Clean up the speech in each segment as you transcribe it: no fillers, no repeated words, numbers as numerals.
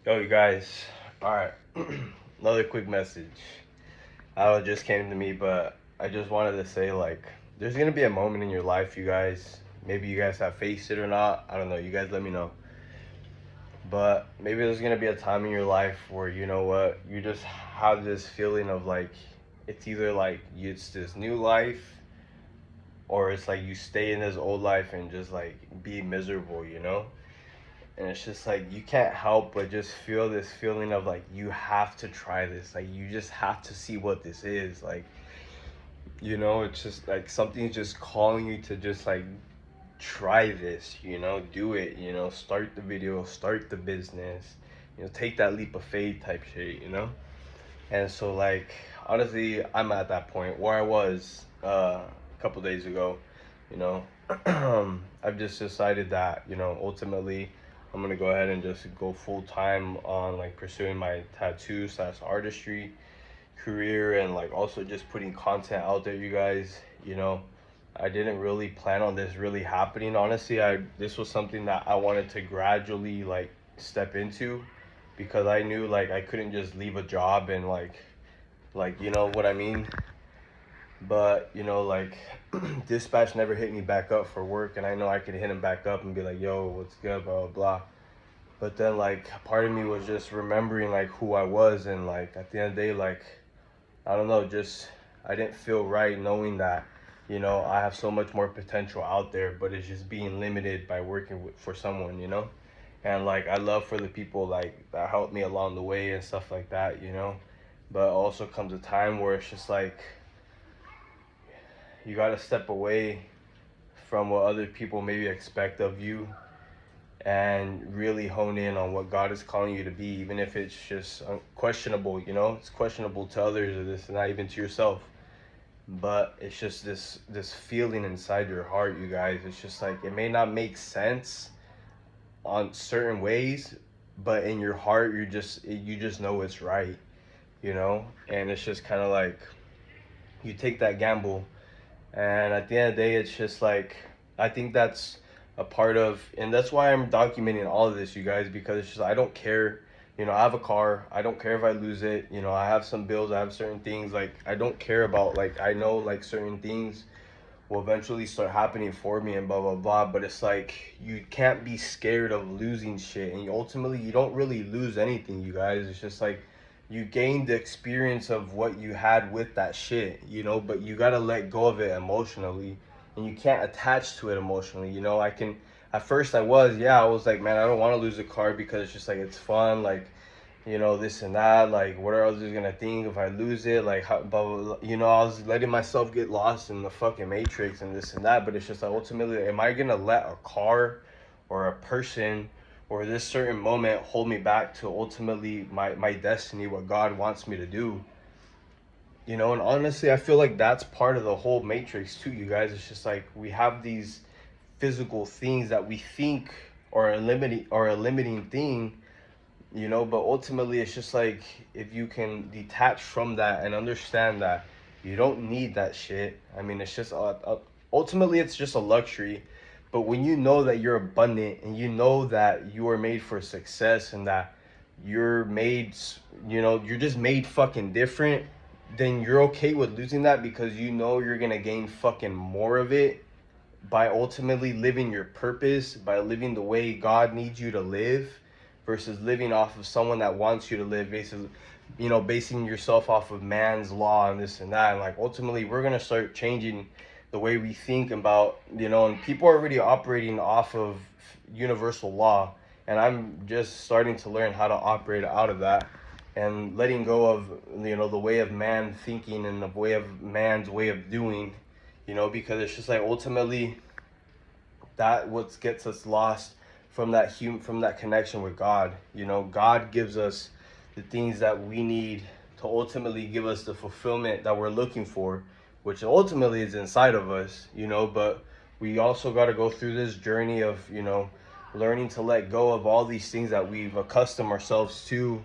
Yo, you guys. All right. Another quick message. I don't know, it just came to me, but I just wanted to say, like, there's going to be a moment in your life, you guys. Maybe you guys have faced it or not. I don't know. You guys let me know. But maybe there's going to be a time in your life where, you know what, you just have this feeling of like, it's either like it's this new life or it's like you stay in this old life and just like be miserable, you know? And it's just like you can't help but just feel this feeling of like you have to try this, like you just have to see what this is, like, you know, it's just like something's just calling you to just like try this, you know, do it, you know, start the video, start the business, you know, take that leap of faith type shit, you know. And so like honestly I'm at that point where I was a couple days ago, you know. I've just decided that, you know, ultimately I'm gonna go ahead and just go full time on like pursuing my tattoo slash artistry career and like also just putting content out there, you guys. You know, I didn't really plan on this really happening. Honestly, I this was something that I wanted to gradually like step into because I knew like I couldn't just leave a job and like you know what I mean. But you know, like dispatch never hit me back up for work, and I know I could hit him back up and be like, "Yo, what's good?" Blah blah blah. But then like part of me was just remembering like who I was, and like at the end of the day, like I don't know, just I didn't feel right knowing that, you know, I have so much more potential out there, but it's just being limited by working for someone, you know. And like I love for the people like that helped me along the way and stuff like that, you know. But also comes a time where it's just like you gotta step away from what other people maybe expect of you and really hone in on what God is calling you to be, even if it's just questionable, you know, it's questionable to others or this, not even to yourself. But it's just this feeling inside your heart, you guys. It's just like it may not make sense on certain ways, but in your heart, you just know it's right, you know. And it's just kind of like you take that gamble and at the end of the day, it's just like, I think that's a part of, and that's why I'm documenting all of this, you guys, because it's just, I don't care. You know, I have a car. I don't care if I lose it. You know, I have some bills. I have certain things. Like, I don't care about, like, I know, like, certain things will eventually start happening for me and blah, blah, blah. But it's like, you can't be scared of losing shit. And ultimately, you don't really lose anything, you guys. It's just like, you gain the experience of what you had with that shit, you know, but you gotta let go of it emotionally and you can't attach to it emotionally, you know. I can at first I was like, man, I don't want to lose a car because it's just like it's fun, like, you know, this and that, like what are others gonna think if I lose it, like how, blah, blah, blah. You know, I was letting myself get lost in the fucking matrix and this and that, but it's just like ultimately, am I gonna let a car or a person or this certain moment hold me back to ultimately my destiny, what God wants me to do? You know, and honestly I feel like that's part of the whole matrix too, you guys. It's just like we have these physical things that we think are a limiting thing, you know, but ultimately it's just like if you can detach from that and understand that you don't need that shit. I mean, it's just ultimately it's just a luxury. But when you know that you're abundant and you know that you are made for success and that you're made, you know, you're just made fucking different, then you're okay with losing that because you know you're gonna gain fucking more of it by ultimately living your purpose, by living the way God needs you to live versus living off of someone that wants you to live, basically, you know, basing yourself off of man's law and this and that. And like ultimately we're gonna start changing the way we think about, you know, and people are already operating off of universal law. And I'm just starting to learn how to operate out of that and letting go of, you know, the way of man thinking and the way of man's way of doing, you know, because it's just like ultimately that what gets us lost from from that connection with God. You know, God gives us the things that we need to ultimately give us the fulfillment that we're looking for, which ultimately is inside of us, you know. But we also got to go through this journey of, you know, learning to let go of all these things that we've accustomed ourselves to,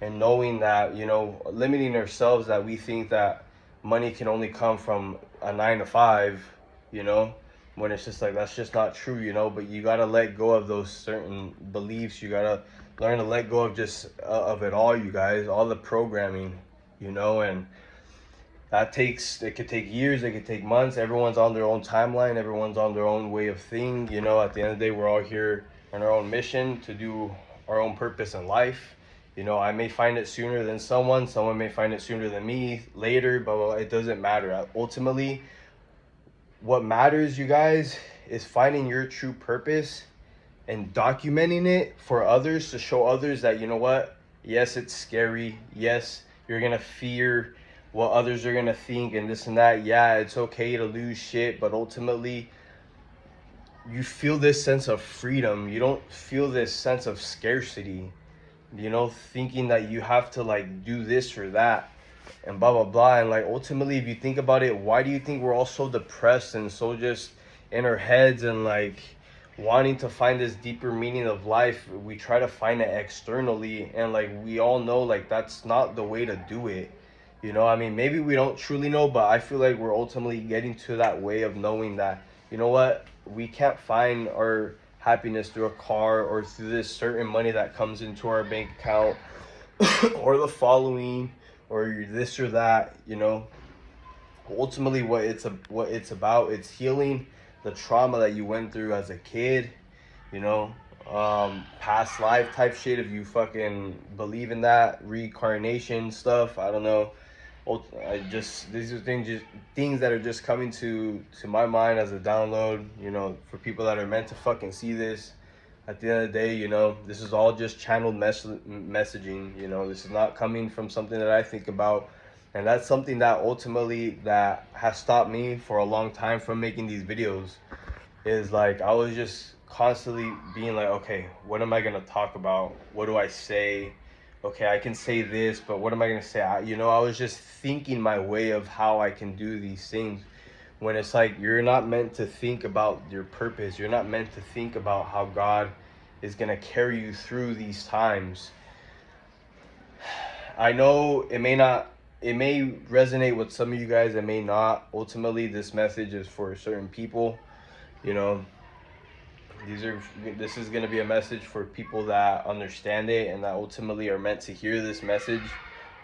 and knowing that, you know, limiting ourselves that we think that money can only come from a 9 to 5, you know, when it's just like that's just not true, you know. But you gotta let go of those certain beliefs. You gotta learn to let go of just of it all, you guys, all the programming, you know. And it could take years, it could take months. Everyone's on their own timeline, everyone's on their own way of thing, you know. At the end of the day, we're all here on our own mission to do our own purpose in life. You know, I may find it sooner than someone may find it sooner than me later, but it doesn't matter. Ultimately, what matters, you guys, is finding your true purpose and documenting it for others, to show others that, you know what, yes, it's scary, yes, you're gonna fear what others are gonna think and this and that. Yeah, it's okay to lose shit, but ultimately you feel this sense of freedom. You don't feel this sense of scarcity, you know, thinking that you have to like do this or that and blah blah blah. And like ultimately, if you think about it, why do you think we're all so depressed and so just in our heads and like wanting to find this deeper meaning of life? We try to find it externally, and like we all know like that's not the way to do it. You know, I mean, maybe we don't truly know, but I feel like we're ultimately getting to that way of knowing that, you know what, we can't find our happiness through a car or through this certain money that comes into our bank account or the following or this or that, you know. Ultimately, what it's about, it's healing the trauma that you went through as a kid, you know, past life type shit, if you fucking believe in that, reincarnation stuff, I don't know. These are things that are just coming to my mind as a download, you know, for people that are meant to fucking see this. At the end of the day, you know, this is all just channeled messaging, you know. This is not coming from something that I think about, and that's something that ultimately that has stopped me for a long time from making these videos. Is like I was just constantly being like, okay, what am I gonna talk about? What do I say? Okay, I can say this, but what am I gonna say? I was just thinking my way of how I can do these things, when it's like you're not meant to think about your purpose. You're not meant to think about how God is gonna carry you through these times. I know it may resonate with some of you guys, it may not. Ultimately, this message is for certain people, you know. This is going to be a message for people that understand it and that ultimately are meant to hear this message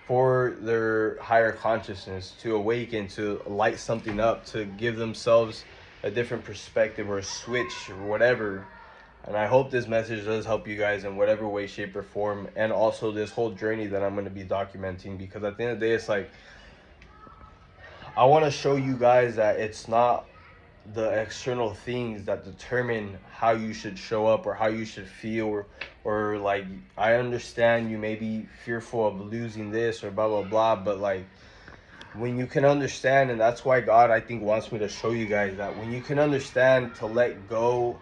for their higher consciousness, to awaken, to light something up, to give themselves a different perspective or a switch or whatever. And I hope this message does help you guys in whatever way, shape, or form, and also this whole journey that I'm going to be documenting, because at the end of the day, it's like I want to show you guys that it's not the external things that determine how you should show up or how you should feel, or like, I understand you may be fearful of losing this or blah blah blah, but like when you can understand, and that's why God, I think, wants me to show you guys that when you can understand to let go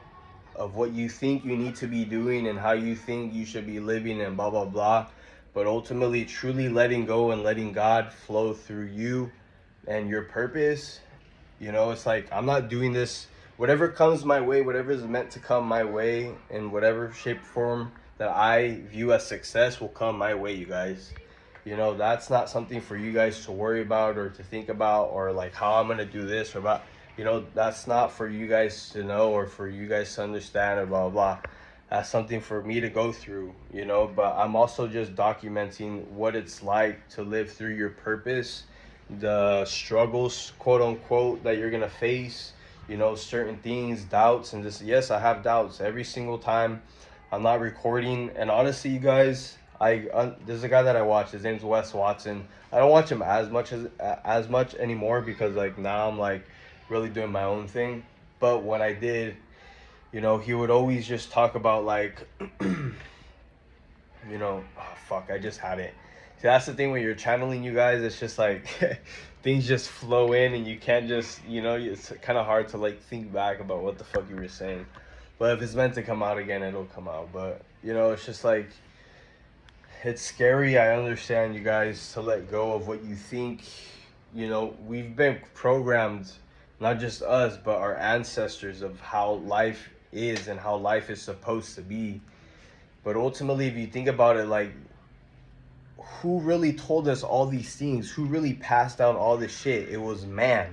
of what you think you need to be doing and how you think you should be living and blah blah blah, but ultimately truly letting go and letting God flow through you and your purpose. You know, it's like I'm not doing this. Whatever comes my way, whatever is meant to come my way in whatever shape or form that I view as success will come my way, you guys. You know, that's not something for you guys to worry about or to think about, or like how I'm going to do this or about, you know, that's not for you guys to know or for you guys to understand or blah, blah, blah. That's something for me to go through, you know, but I'm also just documenting what it's like to live through your purpose, the struggles, quote unquote, that you're gonna face, you know, certain things, doubts. And this, yes, I have doubts every single time I'm not recording. And honestly, you guys, there's a guy that I watch, his name's Wes Watson. I don't watch him as much anymore, because like now I'm like really doing my own thing. But when I did, you know, he would always just talk about like you know, oh, fuck, I just had it. See, that's the thing when you're channeling, you guys, it's just like things just flow in and you can't just, you know, it's kind of hard to like think back about what the fuck you were saying. But if it's meant to come out again, it'll come out. But, you know, it's just like, it's scary. I understand, you guys, to let go of what you think. You know, we've been programmed, not just us, but our ancestors, of how life is and how life is supposed to be. But ultimately, if you think about it, like, who really told us all these things? Who really passed down all this shit? It was man.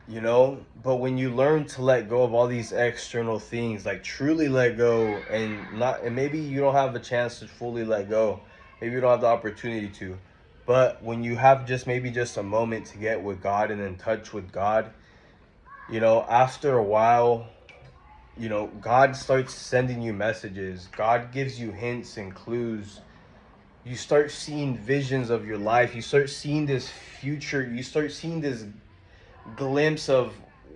you know. But when you learn to let go of all these external things, like truly let go, and maybe you don't have a chance to fully let go, maybe you don't have the opportunity to, but when you have just maybe just a moment to get with God and in touch with God, you know, after a while, you know, God starts sending you messages. God gives you hints and clues. You start seeing visions of your life. You start seeing this future. You start seeing this glimpse of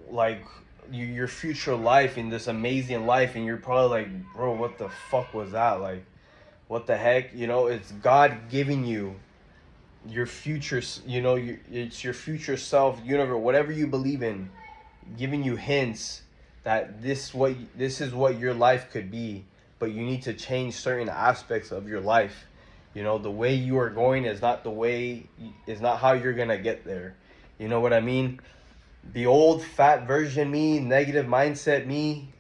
like your future life in this amazing life, and you're probably like, bro, what the fuck was that? Like, what the heck? You know, it's God giving you your future. You know, it's your future self, universe, whatever you believe in, giving you hints that this is what your life could be, but you need to change certain aspects of your life. You know, the way you are going is not how you're gonna get there. You know what I mean? The old fat version me, negative mindset me,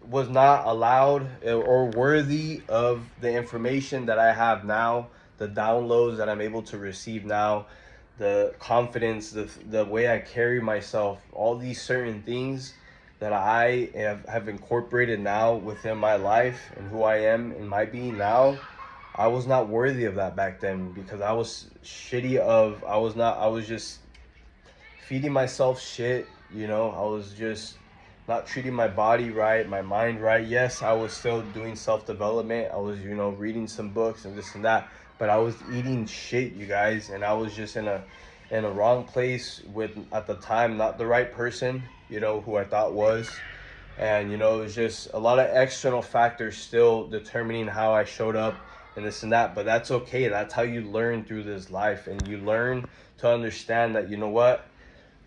was not allowed or worthy of the information that I have now, the downloads that I'm able to receive now, the confidence, the way I carry myself, all these certain things that I have incorporated now within my life and who I am in my being now. I was not worthy of that back then because I was I was just feeding myself shit, you know. I was just not treating my body right, my mind right. Yes, I was still doing self-development. I was, you know, reading some books and this and that, but I was eating shit, you guys, and I was just in a wrong place with, at the time, not the right person, you know, who I thought was. And you know, it was just a lot of external factors still determining how I showed up and this and that, but that's okay. That's how you learn through this life, and you learn to understand that, you know what,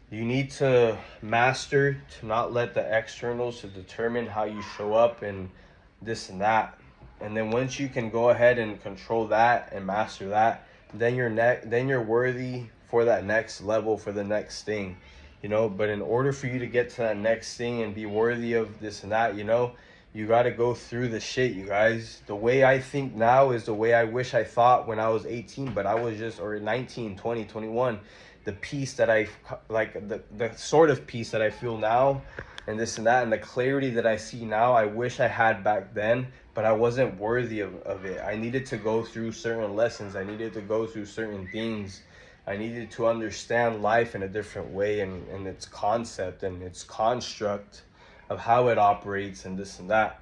you need to master to not let the externals to determine how you show up and this and that. And then once you can go ahead and control that and master that, then you're worthy for that next level, for the next thing, you know. But in order for you to get to that next thing and be worthy of this and that, you know, you got to go through the shit, you guys. The way I think now is the way I wish I thought when I was 18, but I was just, or 19, 20, 21. The peace that I like, the sort of peace that I feel now and this and that, and the clarity that I see now, I wish I had back then, but I wasn't worthy of it. I needed to go through certain lessons. I needed to go through certain things. I needed to understand life in a different way, and its concept and its construct of how it operates and this and that.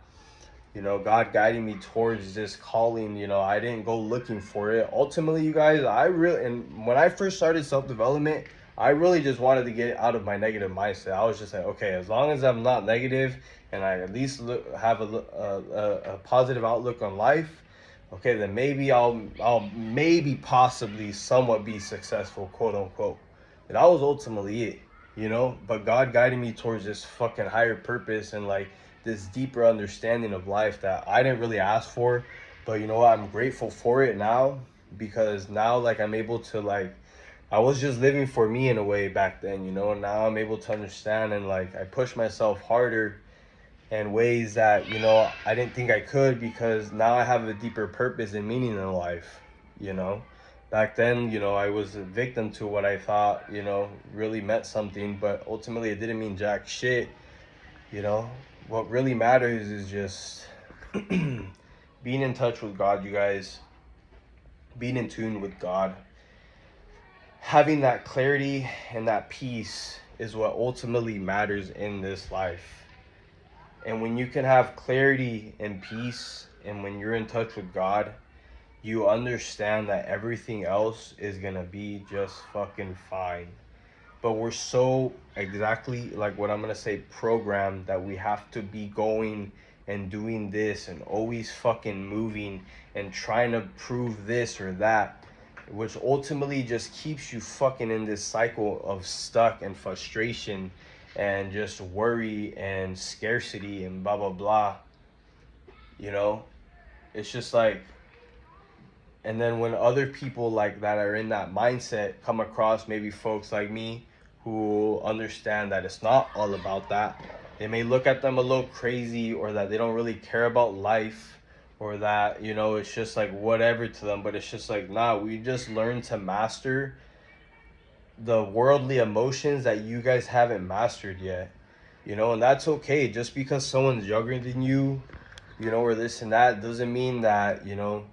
You know, God guiding me towards this calling. You know, I didn't go looking for it. Ultimately, you guys, and when I first started self-development, I really just wanted to get out of my negative mindset. I was just like, okay, as long as I'm not negative and I at least have a positive outlook on life, okay, then maybe I'll maybe possibly somewhat be successful, quote unquote. And that was ultimately it, you know. But God guided me towards this fucking higher purpose and like this deeper understanding of life that I didn't really ask for. But you know what? I'm grateful for it now, because now like I'm able to like, I was just living for me in a way back then, you know. Now I'm able to understand, and like I push myself harder in ways that, you know, I didn't think I could, because now I have a deeper purpose and meaning in life, you know. Back then, you know, I was a victim to what I thought, you know, really meant something, but ultimately it didn't mean jack shit, you know. What really matters is just being in touch with God, you guys, being in tune with God. Having that clarity and that peace is what ultimately matters in this life. And when you can have clarity and peace, and when you're in touch with God, you understand that everything else is gonna be just fucking fine. But we're so, exactly like what I'm gonna say, programmed that we have to be going and doing this and always fucking moving and trying to prove this or that, which ultimately just keeps you fucking in this cycle of stuck and frustration and just worry and scarcity and blah blah blah, you know. It's just like, and then when other people like that are in that mindset come across, maybe folks like me who understand that it's not all about that, they may look at them a little crazy, or that they don't really care about life, or that, you know, it's just like whatever to them. But it's just like, nah, we just learn to master the worldly emotions that you guys haven't mastered yet, you know, and that's okay. Just because someone's younger than you know, or this and that, doesn't mean that, you know,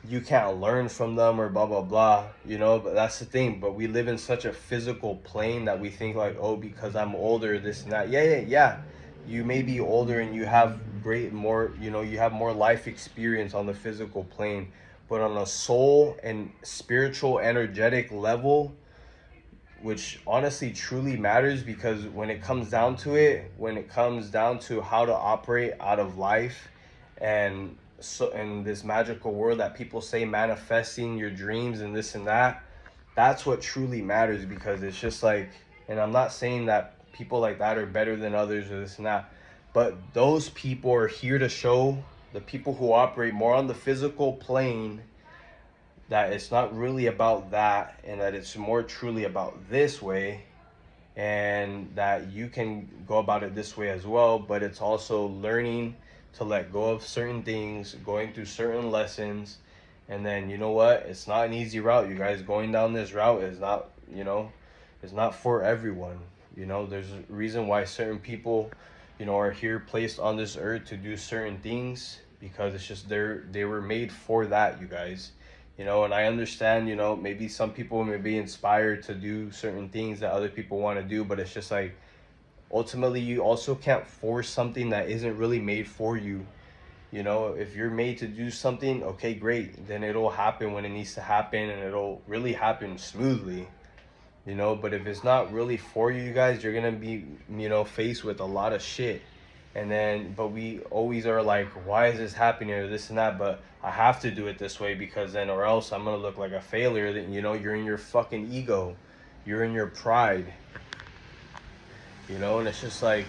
you can't learn from them or blah blah blah, you know. But that's the thing, but we live in such a physical plane that we think like, oh, because I'm older, this and that. Yeah, you may be older and you have great more, you know, you have more life experience on the physical plane, but on a soul and spiritual energetic level, which honestly truly matters, because when it comes down to it, when it comes down to how to operate out of life, and so in this magical world that people say, manifesting your dreams and this and that, that's what truly matters. Because it's just like, and I'm not saying that people like that are better than others or this and that, but those people are here to show the people who operate more on the physical plane that it's not really about that, and that it's more truly about this way, and that you can go about it this way as well. But it's also learning to let go of certain things, going through certain lessons. And then, you know what, it's not an easy route, you guys. Going down this route is not, you know, it's not for everyone. You know, there's a reason why certain people, you know, are here placed on this earth to do certain things, because it's just they were made for that, you guys. You know, and I understand, you know, maybe some people may be inspired to do certain things that other people want to do, but it's just like, ultimately you also can't force something that isn't really made for you. You know, if you're made to do something, okay, great, then it'll happen when it needs to happen, and it'll really happen smoothly. You know, but if it's not really for you, you guys, you're gonna be, you know, faced with a lot of shit. And then, but we always are like, why is this happening or this and that? But I have to do it this way, because then, or else I'm gonna look like a failure. That, you know, you're in your fucking ego, you're in your pride, you know. And it's just like,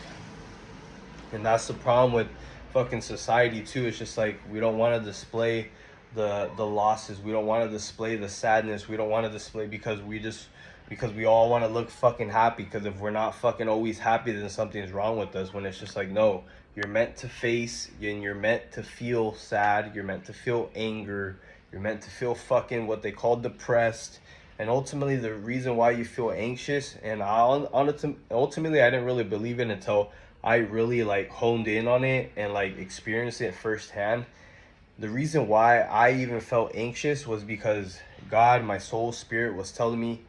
and that's the problem with fucking society too. It's just like, we don't want to display the losses, we don't want to display the sadness, we don't want to display, because we all want to look fucking happy. Because if we're not fucking always happy, then something's wrong with us. When it's just like, no, you're meant to face, and you're meant to feel sad, you're meant to feel anger, you're meant to feel fucking what they call depressed. And ultimately, the reason why you feel anxious, and ultimately I didn't really believe it until I really like honed in on it and like experienced it firsthand. The reason why I even felt anxious was because God, my soul spirit, was telling me,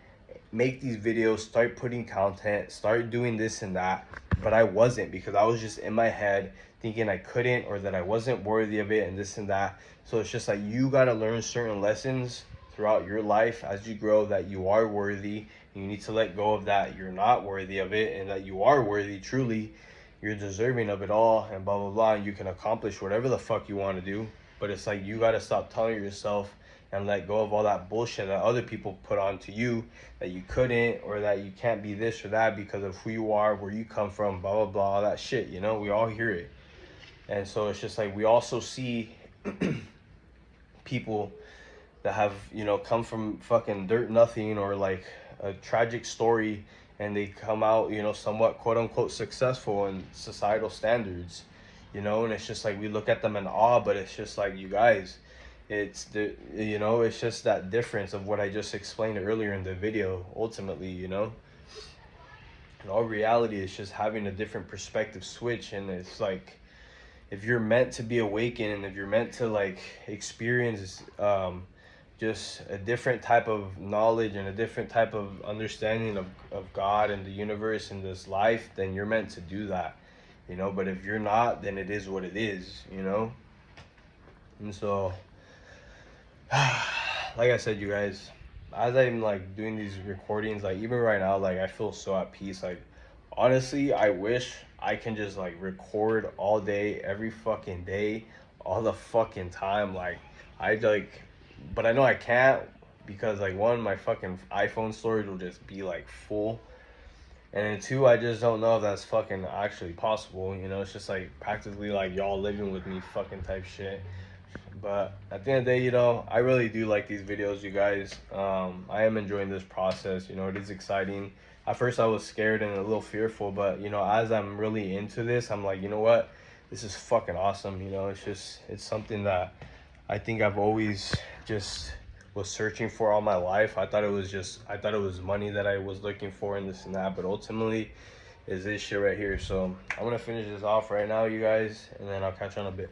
make these videos, start putting content, start doing this and that. But I wasn't, because I was just in my head thinking I couldn't, or that I wasn't worthy of it, and this and that. So it's just like, you got to learn certain lessons throughout your life as you grow, that you are worthy, and you need to let go of that you're not worthy of it, and that you are worthy truly, you're deserving of it all, and blah blah blah, and you can accomplish whatever the fuck you want to do. But it's like, you got to stop telling yourself and let go of all that bullshit that other people put onto you, that you couldn't, or that you can't be this or that because of who you are, where you come from, blah blah blah, all that shit. You know, we all hear it. And so it's just like, we also see people that have, you know, come from fucking dirt nothing, or like a tragic story, and they come out, you know, somewhat quote unquote successful in societal standards, you know. And it's just like, we look at them in awe. But it's just like, you guys, it's the, you know, it's just that difference of what I just explained earlier in the video. Ultimately, you know, in all reality, it's just having a different perspective switch. And it's like, if you're meant to be awakened, and if you're meant to like experience just a different type of knowledge and a different type of understanding of God and the universe and this life, then you're meant to do that, you know. But if you're not, then it is what it is, you know. And so, like I said, you guys, as I'm like doing these recordings, like even right now, like I feel so at peace. Like, honestly, I wish I can just like record all day, every fucking day, all the fucking time. Like, I like, but I know I can't, because like, one, my fucking iPhone storage will just be like full. And then two, I just don't know if that's fucking actually possible. You know, it's just like practically like y'all living with me fucking type shit. But at the end of the day, you know, I really do like these videos, you guys. I am enjoying this process. You know, it is exciting. At first I was scared and a little fearful, but you know, as I'm really into this, I'm like, you know what? This is fucking awesome. You know, it's something that I think I've always just was searching for all my life. I thought it was money that I was looking for and this and that, but ultimately is this shit right here. So I'm gonna finish this off right now, you guys, and then I'll catch you on a bit.